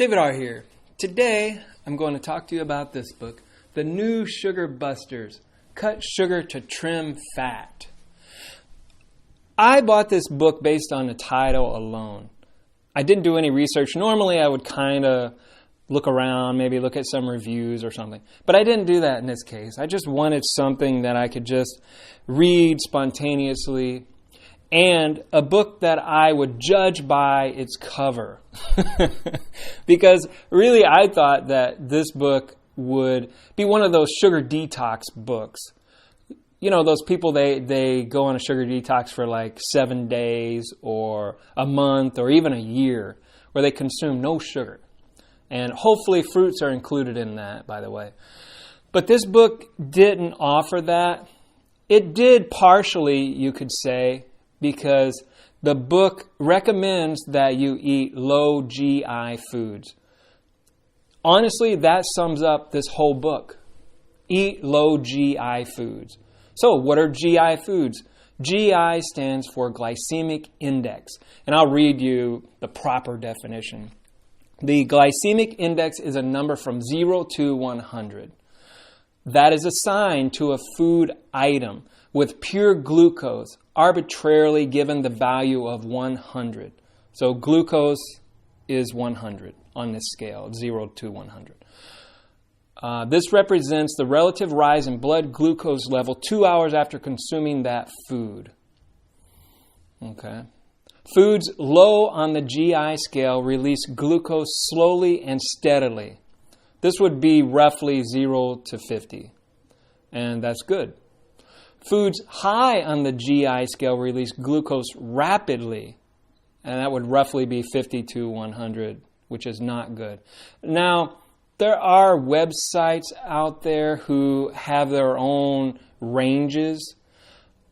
David R. here. Today, I'm going to talk to you about this book, The New Sugar Busters, Cut Sugar to Trim Fat. I bought this book based on the title alone. I didn't do any research. Normally, I would kind of look around, maybe look at some reviews or something. But I didn't do that in this case. I just wanted something that I could just read spontaneously, and a book that I would judge by its cover. Because really I thought that this book would be one of those sugar detox books. You know, those people, they go on a sugar detox for like 7 days or a month or even a year, where they consume no sugar. And hopefully fruits are included in that, by the way. But this book didn't offer that. It did partially, you could say, because the book recommends that you eat low GI foods. Honestly, that sums up this whole book. Eat low GI foods. So, what are GI foods? GI stands for Glycemic Index. And I'll read you the proper definition. The Glycemic Index is a number from 0 to 100. That is assigned to a food item with pure glucose, arbitrarily given the value of 100. So glucose is 100 on this scale, 0 to 100. This represents the relative rise in blood glucose level 2 hours after consuming that food. Okay. Foods low on the GI scale release glucose slowly and steadily. This would be roughly 0 to 50, and that's good. Foods high on the GI scale release glucose rapidly, and that would roughly be 50 to 100, which is not good. Now, there are websites out there who have their own ranges.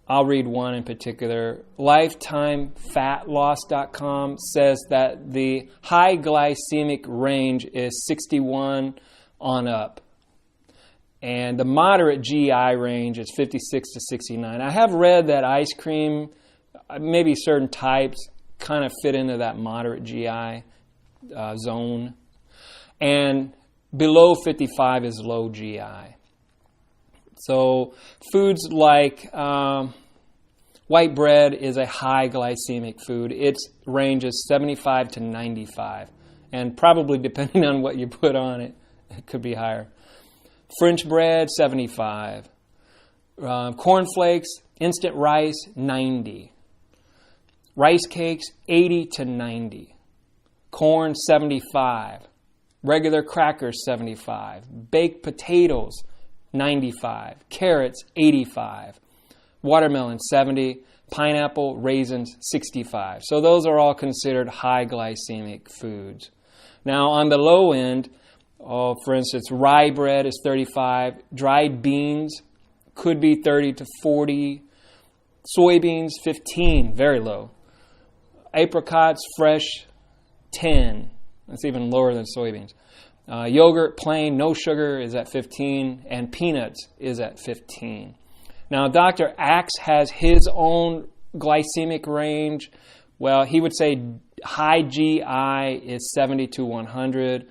I'll read one in particular. LifetimeFatLoss.com says that the high glycemic range is 61 on up. And the moderate GI range is 56 to 69. I have read that ice cream, maybe certain types, kind of fit into that moderate GI zone. And below 55 is low GI. So foods like white bread is a high glycemic food. Its range is 75 to 95. And probably depending on what you put on it, it could be higher. French bread, 75. Cornflakes, instant rice, 90. Rice cakes, 80 to 90. Corn, 75. Regular crackers, 75. Baked potatoes, 95. Carrots, 85. Watermelon, 70. Pineapple, raisins, 65. So those are all considered high glycemic foods. Now on the low end, for instance, rye bread is 35. Dried beans could be 30 to 40. Soybeans, 15, very low. Apricots, fresh, 10. That's even lower than soybeans. Yogurt, plain, no sugar, is at 15. And peanuts is at 15. Now, Dr. Axe has his own glycemic range. Well, he would say high GI is 70 to 100.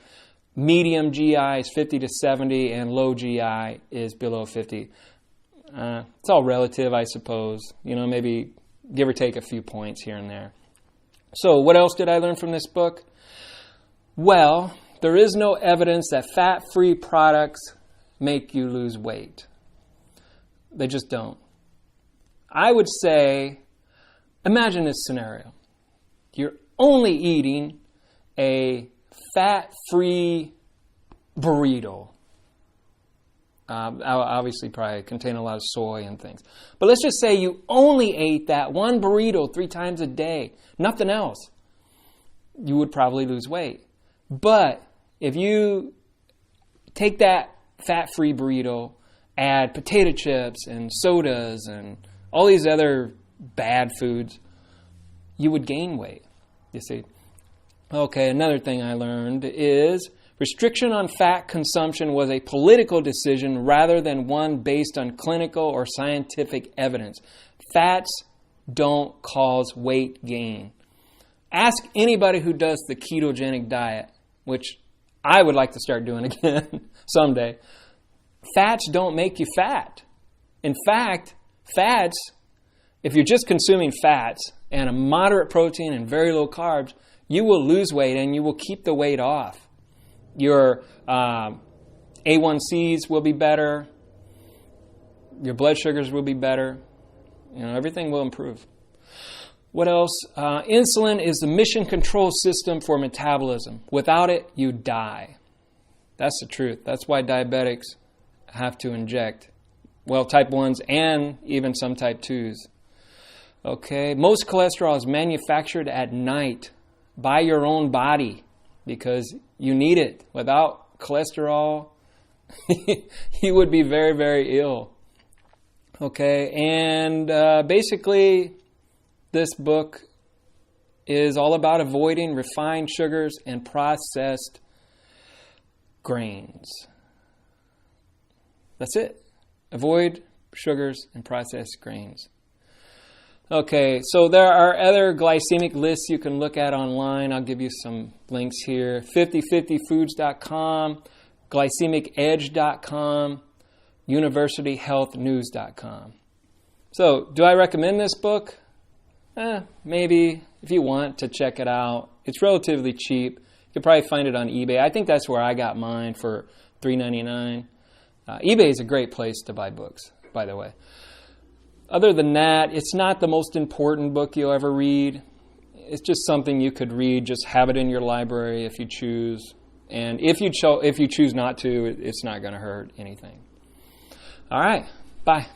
Medium GI is 50 to 70, and low GI is below 50. It's all relative, I suppose. You know, maybe give or take a few points here and there. So what else did I learn from this book? Well, there is no evidence that fat-free products make you lose weight. They just don't. I would say, imagine this scenario. You're only eating a fat-free burrito. Obviously probably contain a lot of soy and things. But let's just say you only ate that one burrito 3 times a day, nothing else. You would probably lose weight. But if you take that fat-free burrito, add potato chips and sodas and all these other bad foods, you would gain weight, you see. Okay, another thing I learned is restriction on fat consumption was a political decision rather than one based on clinical or scientific evidence. Fats don't cause weight gain. Ask anybody who does the ketogenic diet which I would like to start doing again someday. Fats don't make you fat. In fact, fats, if you're just consuming fats and a moderate protein and very low carbs, you will lose weight and you will keep the weight off. Your A1Cs will be better. Your blood sugars will be better. Everything will improve. What else? Insulin is the mission control system for metabolism. Without it, you die. That's the truth. That's why diabetics have to inject. Well, type 1s and even some type 2s. Okay. Most cholesterol is manufactured at night by your own body because you need it. Without cholesterol, you would be very, very ill. Okay. And basically, this book is all about avoiding refined sugars and processed grains. That's it. Avoid sugars and processed grains. Okay, so there are other glycemic lists you can look at online. I'll give you some links here. 5050foods.com, glycemicedge.com, universityhealthnews.com. So, do I recommend this book? Maybe, if you want to check it out. It's relatively cheap. You can probably find it on eBay. I think that's where I got mine for $3.99. eBay is a great place to buy books, by the way. Other than that, it's not the most important book you'll ever read. It's just something you could read. Just have it in your library if you choose. And if you choose not to, it's not going to hurt anything. All right. Bye.